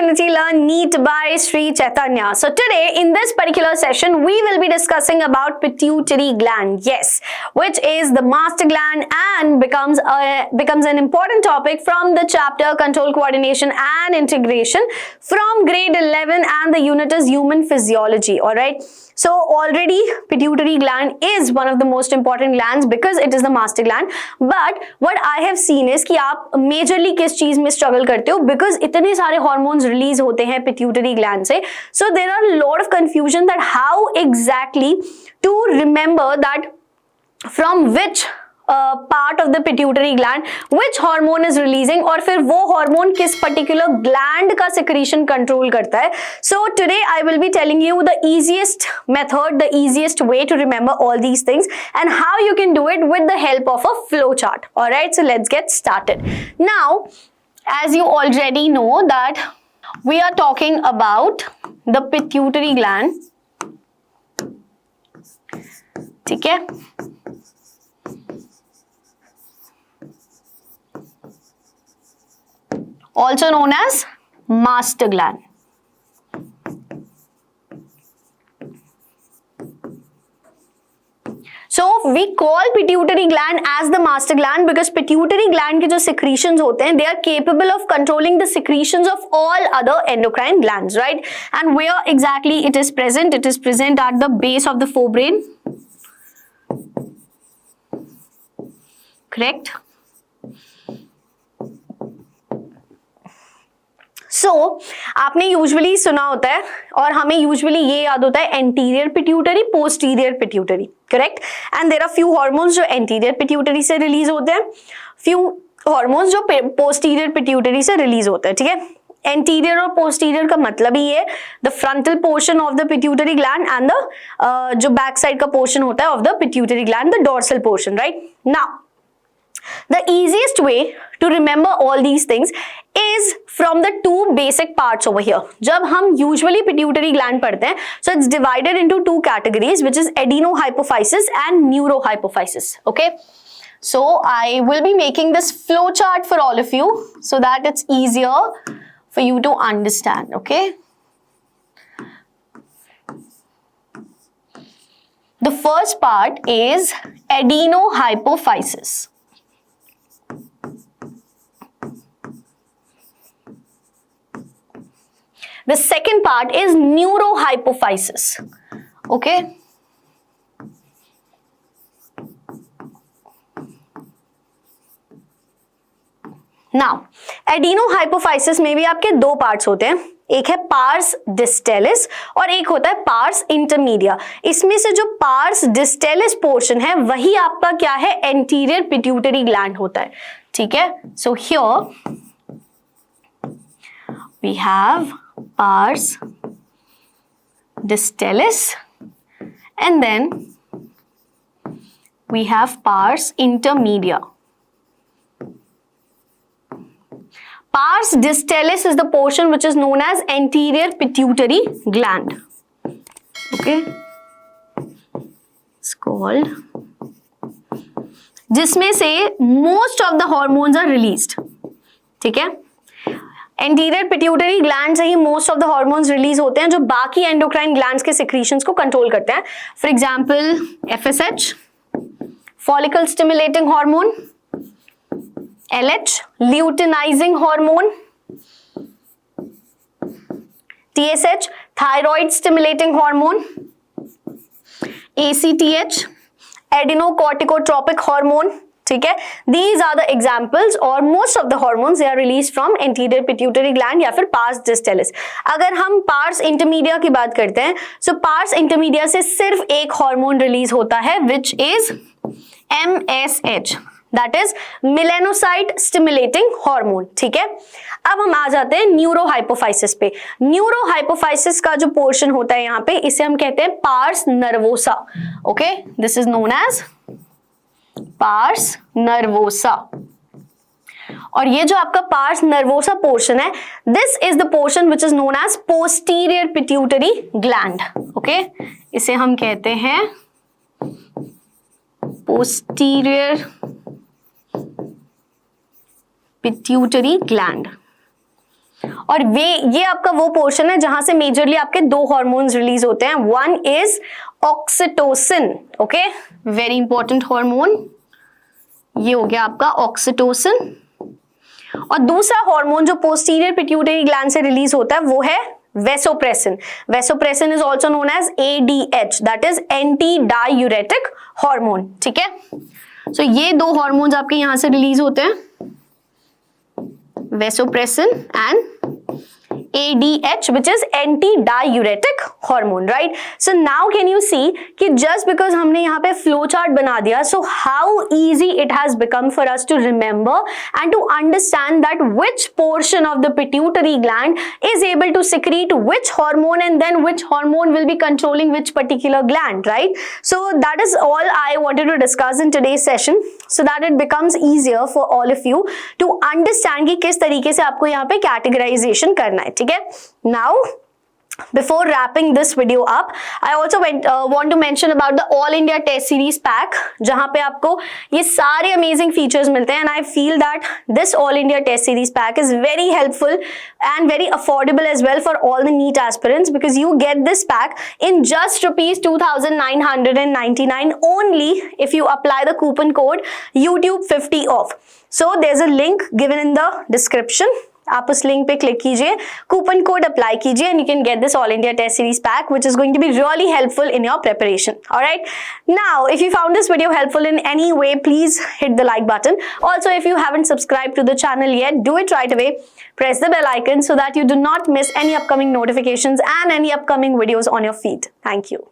Opportunity Learn NEET by Sri Chaitanya. So today in this particular session we will be discussing about pituitary gland, yes, which is the master gland and becomes an important topic from the chapter Control, Coordination and Integration from grade 11 and the unit is Human Physiology. Alright. So already pituitary gland is one of the most important glands because it is the master gland. But what I have seen is कि आप majorly किस चीज में struggle करते हो because इतने सारे hormones release होते हैं pituitary gland से. So there are a lot of confusion that how exactly to remember that from which part of the pituitary gland which hormone is releasing और फिर वो hormone किस particular gland का secretion control करता है. So today I will be telling you the easiest method, the easiest way to remember all these things and how you can do it with the help of a flow chart. Alright, so let's get started. Now, as you already know that we are talking about the pituitary gland. ठीक है? Also known as master gland. So we call pituitary gland as the master gland because pituitary gland के जो secretions होते हैं, they are capable of controlling the secretions of all other endocrine glands, right? And where exactly it is present? It is present at the base of the forebrain. Correct? So, आपने usually सुना होता है और हमें usually ये याद होता है anterior pituitary, posterior pituitary, correct? And there are few hormones जो एंटीरियर पिट्यूटरी से रिलीज होते हैं, फ्यू हार्मोन्स जो पोस्टीरियर पिट्यूटरी से रिलीज होते हैं, ठीक है? एंटीरियर और पोस्टीरियर का मतलब ही है the frontal portion of the pituitary gland and the जो बैक साइड का पोर्शन होता है of the pituitary gland, the dorsal portion, right? Now the easiest way to remember all these things is from the two basic parts over here. जब हम usually pituitary gland पढ़ते हैं, so it's divided into two categories, which is adenohypophysis and neurohypophysis. Okay, so I will be making this flow chart for all of you so that it's easier for you to understand. Okay, the first part is adenohypophysis. The second part is neurohypophysis. Okay. Now, adenohypophysis में भी आपके दो parts होते हैं. एक है parse distalis और एक होता है पार्स इंटरमीडिया. इसमें से जो पार्स डिस्टेलिस पोर्शन है वही आपका क्या है? एंटीरियर पिट्यूटरी ग्लैंड होता है. ठीक है? So here we have pars distalis and then we have pars intermedia. Pars distalis is the portion which is known as anterior pituitary gland. Okay, it's called, जिसमें से most of the hormones are released. ठीक है? Anterior pituitary gland से ही most of the hormones release होते हैं जो बाकी एंडोक्राइन ग्लैंड्स के सिक्रीशंस को कंट्रोल करते हैं. For example FSH, follicle stimulating hormone, LH, luteinising hormone, TSH, thyroid stimulating hormone, ACTH, adrenocorticotropic hormone. ठीक है? These are the examples और most of the hormones they are released from anterior pituitary gland या फिर pars distalis. अगर हम pars intermedia की बात करते हैं, so pars intermedia से सिर्फ एक हार्मोन रिलीज होता है which is MSH, that is melanocyte stimulating hormone. ठीक है? अब हम आ जाते हैं न्यूरोहाइपोफाइसिस पे. न्यूरोहाइपोफाइसिस का जो पोर्शन होता है यहाँ पे इसे हम कहते हैं pars nervosa. Okay, this is known as pars nervosa. और ये जो आपका पार्स नर्वोसा पोर्शन है, this is the portion which is known as posterior pituitary gland. Okay, इसे हम कहते हैं पोस्टीरियर पिट्यूटरी ग्लैंड. और ये आपका वो पोर्शन है जहां से मेजरली आपके दो हॉर्मोन्स रिलीज होते हैं. One is oxytocin. Okay, very important hormone. ये हो गया आपका ऑक्सीटोसिन. और दूसरा हार्मोन जो पोस्टीरियर पिट्यूटरी ग्लैंड से रिलीज होता है वो है vasopressin. Vasopressin is also known as ADH, that is anti diuretic hormone. ठीक है, सो ये दो हार्मोन्स आपके यहां से रिलीज होते हैं, vasopressin and ADH, which is anti-diuretic hormone, right? So now can you see कि just because हमने यहाँ पे flow chart बना दिया, so how easy it has become for us to remember and to understand that which portion of the pituitary gland is able to secrete which hormone and then which hormone will be controlling which particular gland, right? So that is all I wanted to discuss in today's session, so that it becomes easier for all of you to understand कि किस तरीके से आपको यहाँ पे categorization करना है. ठीक है, now before wrapping this video up, I also want to mention about the All India Test Series pack, जहां पे आपको ये सारे amazing features मिलते हैं. And I feel that this All India Test Series pack is very helpful and very affordable as well for all the NEET aspirants, because you get this pack in just rupees 2,999 only if you apply the coupon code YouTube50 off. So there's a link given in the description. आप उस link पे click कीजिए, coupon code apply कीजिए, and you can get this all India test series pack which is going to be really helpful in your preparation. Alright, now if you found this video helpful in any way, please hit the like button. Also, if you haven't subscribed to the channel yet, do it right away. Press the bell icon so that you do not miss any upcoming notifications and any upcoming videos on your feed. Thank you.